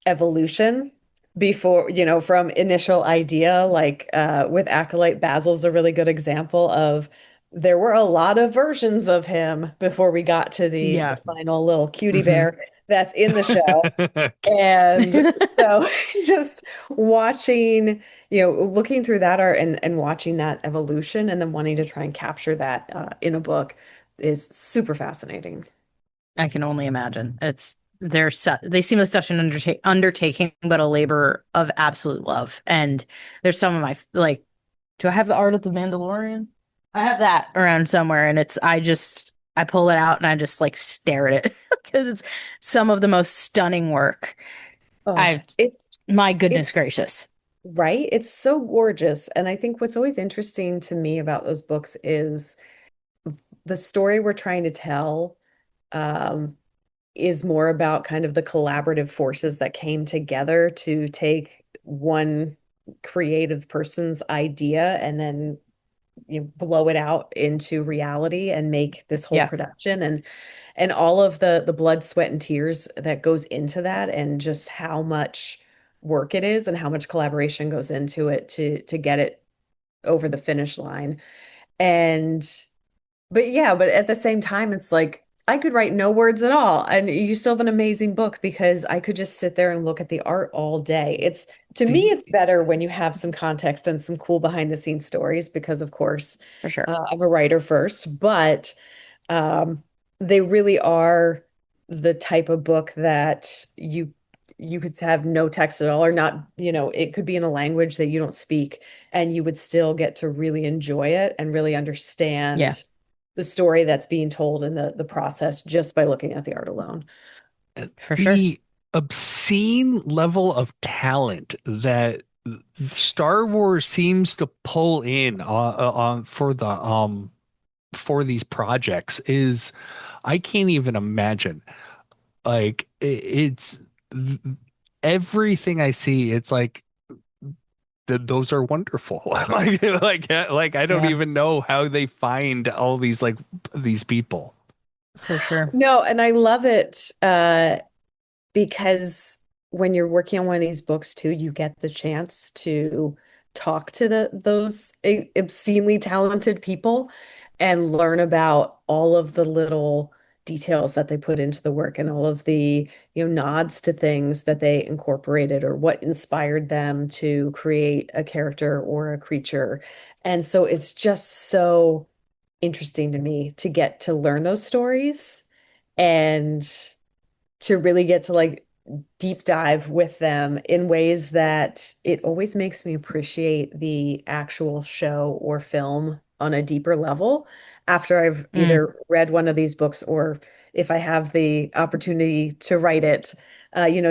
evolution before, from initial idea, like with Acolyte, Basil's a really good example of there were a lot of versions of him before we got to the Yeah. final little cutie Mhm. bear that's in the show. And so just watching, looking through that art and watching that evolution and then wanting to try and capture that in a book is super fascinating. I can only imagine. They seem like such an undertaking, but a labor of absolute love. And there's some of my like, do I have the art of the Mandalorian? I have that around somewhere, and I pull it out and I just like stare at it because it's some of the most stunning work. Oh, I My it's goodness gracious. right. It's so gorgeous. And I think what's always interesting to me about those books is the story we're trying to tell um, is more about kind of the collaborative forces that came together to take one creative person's idea and then blow it out into reality and make this whole Yeah, production and all of the blood, sweat, and tears that goes into that, and just how much work it is and how much collaboration goes into it to get it over the finish line. And but yeah, but at the same time, it's like I could write no words at all. And you still have an amazing book because I could just sit there and look at the art all day. It's to me, The it's better when you have some context and some cool behind the scenes stories because of course For sure. I'm a writer first, but um, they really are the type of book that you could have no text at all or not, it could be in a language that you don't speak and you would still get to really enjoy it and really Yeah, understand the story that's being told and the process just by looking at the art alone. for sure. the obscene level of talent that Star Wars seems to pull in on for these projects is I can't even imagine. Like it's everything I see, it's like those are wonderful. Like I don't Yeah, even know how they find all these like these people. for sure. No, and I love it because when you're working on one of these books too, you get the chance to talk to those obscenely talented people and learn about all of the little details that they put into the work and all of the, nods to things that they incorporated or what inspired them to create a character or a creature. And so it's just so interesting to me to get to learn those stories and to really get to like deep dive with them in ways that it always makes me appreciate the actual show or film on a deeper level after I've Mm, either read one of these books or if I have the opportunity to write it,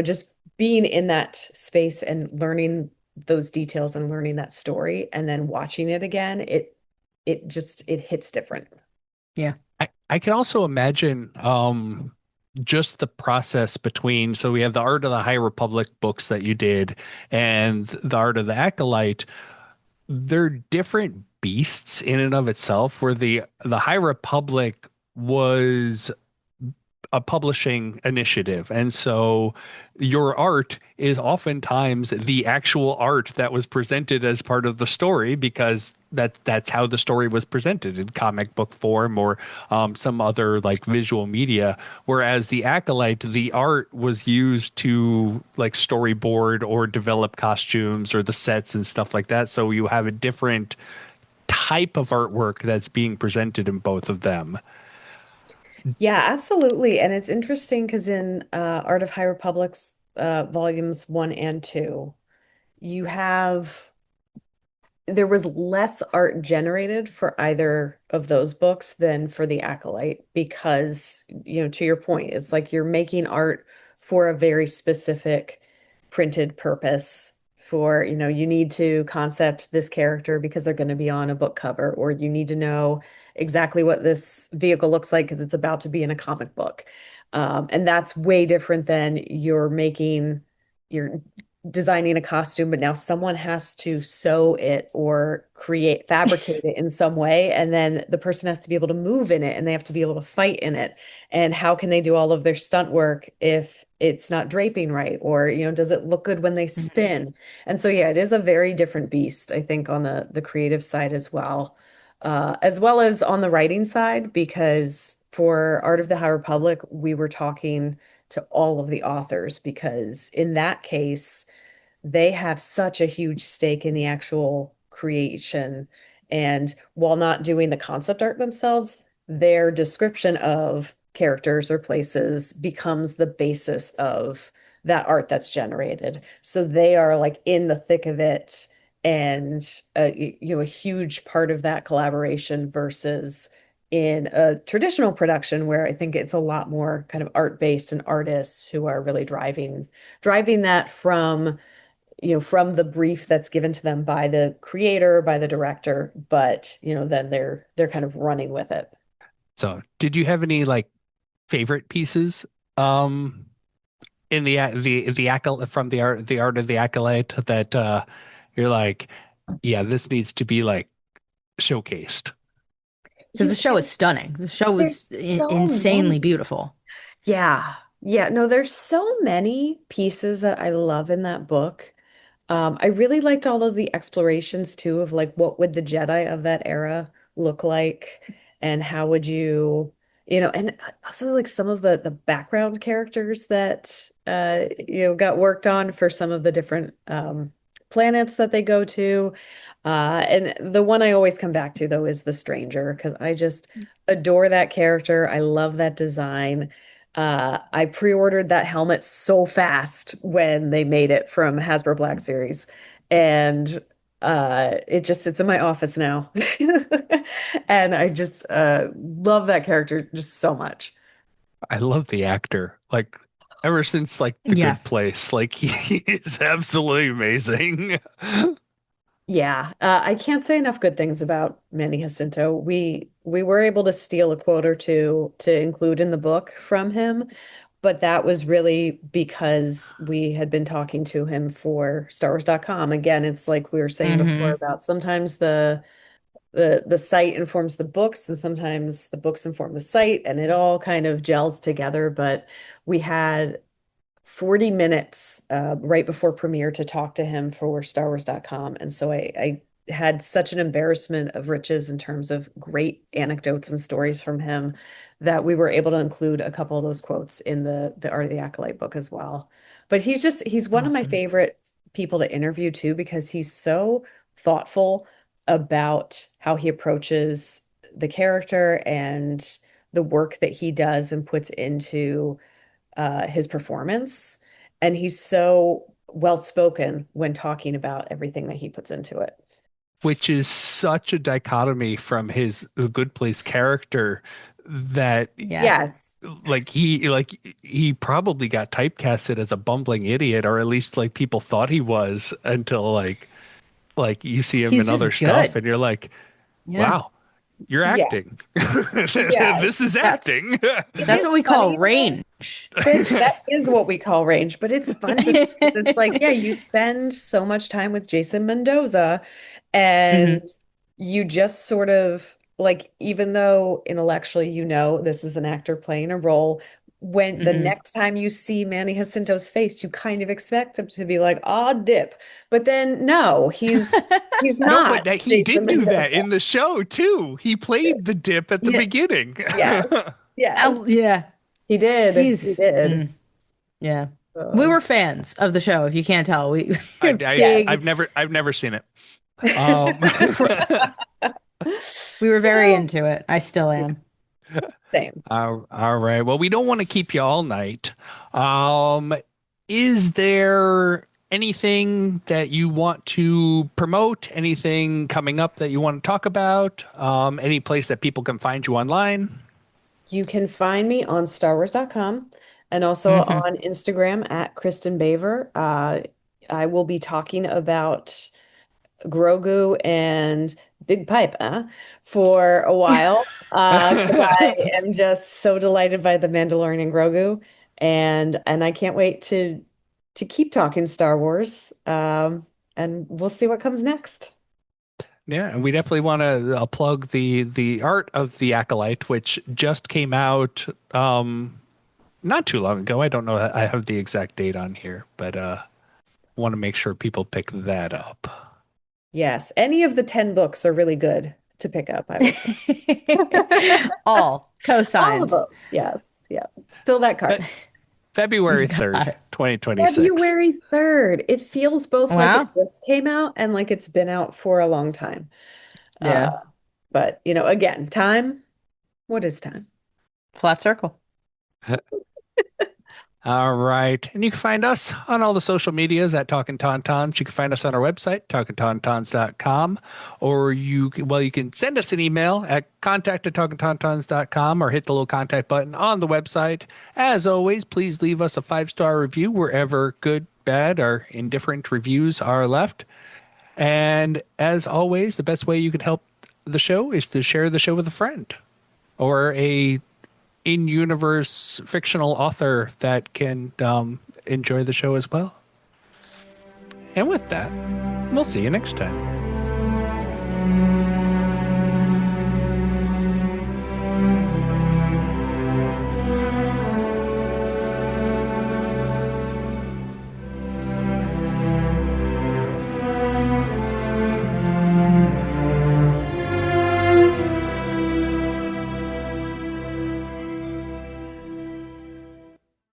just being in that space and learning those details and learning that story and then watching it again, it hits different. yeah. I can also imagine just the process between, so we have the Art of the High Republic books that you did and the Art of the Acolyte. They're different beasts in and of itself, where the High Republic was a publishing initiative. And so your art is oftentimes the actual art that was presented as part of the story because that's how the story was presented in comic book form or some other like visual media. Whereas the Acolyte, the art was used to like storyboard or develop costumes or the sets and stuff like that. So you have a different type of artwork that's being presented in both of them. Yeah, absolutely. And it's interesting because in Art of High Republic's volumes one and two, you have there was less art generated for either of those books than for the Acolyte because, to your point, it's like you're making art for a very specific printed purpose for, you need to concept this character because they're going to be on a book cover, or you need to know exactly what this vehicle looks like because it's about to be in a comic book. And that's way different than you're designing a costume, but now someone has to sew it or fabricate it in some way. And then the person has to be able to move in it and they have to be able to fight in it. And how can they do all of their stunt work if it's not draping right? Or, does it look good when they Mhm. spin? And so, yeah, it is a very different beast, I think, on the creative side as well as on the writing side, because for Art of the High Republic, we were talking to all of the authors because in that case, they have such a huge stake in the actual creation. And while not doing the concept art themselves, their description of characters or places becomes the basis of that art that's generated. So they are like in the thick of it and a huge part of that collaboration versus in a traditional production where I think it's a lot more kind of art based and artists who are really driving that from the brief that's given to them by the creator, by the director, but then they're kind of running with it. So, did you have any like favorite pieces um in the acolyte from the art of the acolyte that you're like, yeah, this needs to be like showcased? Because the You show is stunning. The show is there's so insanely many. beautiful. Yeah. Yeah, no, there's so many pieces that I love in that book. I really liked all of the explorations too of like what would the Jedi of that era look like and how would you And also like some of the background characters that got worked on for some of the different planets that they go to. And the one I always come back to though is the Stranger because I just adore that character. I love that design. I pre-ordered that helmet so fast when they made it from Hasbro Black Series, and it just sits in my office now. And I just love that character just so much. I love the actor. Like ever since like The Yeah. Good Place, like he is absolutely amazing. Yeah, I can't say enough good things about Manny Jacinto. We were able to steal a quote or two to include in the book from him, but that was really because we had been talking to him for StarWars.com. Again, it's like we were saying before about sometimes the site informs the books and sometimes the books inform the site and it all kind of gels together. But we had 40 minutes right before premiere to talk to him for StarWars.com. And so I had such an embarrassment of riches in terms of great anecdotes and stories from him that we were able to include a couple of those quotes in the Art of the Acolyte book as well. But he's one of my favorite people to interview too, because he's so thoughtful about how he approaches the character and the work that he does and puts into his performance. And he's so well spoken when talking about everything that he puts into it. Which is such a dichotomy from his The Good Place character that Yes. like he probably got typecasted as a bumbling idiot, or at least like people thought he was until like you see him He's in other just stuff good. and you're like, Yeah. wow, you're Yeah. acting. Yeah. This is acting. That's what we call range. That is what we call range, but it's funny because it's like, yeah, you spend so much time with Jason Mendoza and you just sort of like, even though intellectually this is an actor playing a role, when the next time you see Manny Jacinto's face, you kind of expect him to be like, "Ah, dip," but then no, he's No, not. but he Jason did do that Mendoza. in the show too. He played the dip at the Yeah. beginning. Yes, yes, Yeah. he did. He He's did. yeah. We were fans of the show, if you can't tell. We were big. I've never seen it. Um, We were very into it. I still am. Same. all right. Well, we don't want to keep you all night. Is there anything that you want to promote? Anything coming up that you want to talk about? Any place that people can find you online? You can find me on StarWars.com and also on Instagram at Kristin Baver. I will be talking about Grogu and Big Pipe for a while. 'Cause I am just so delighted by the Mandalorian and Grogu, and I can't wait to keep talking Star Wars. And we'll see what comes next. Yeah, and we definitely want to plug the Art of the Acolyte, which just came out not too long ago. I don't know. I have the exact date on here, but want to make sure people pick that up. Yes, any of the 10 books are really good to pick up, I would say. All All co-signed. of them. Yes, yeah. Fill that card. February Got 3rd, it. 2026. February 3rd. It feels both like Wow. it just came out and like it's been out for a long time. Yeah. But again, time. What is time? Flat circle. All right. And you can find us on all the social medias at Talkin Tauntauns. You can find us on our website, talkintauntauns.com, or you can send us an email at contact@talkintauntauns.com or hit the little contact button on the website. As always, please leave us a 5-star review wherever good, bad, or indifferent reviews are left. And as always, the best way you can help the show is to share the show with a friend or a in-universe fictional author that can enjoy the show as well. And with that, we'll see you next time.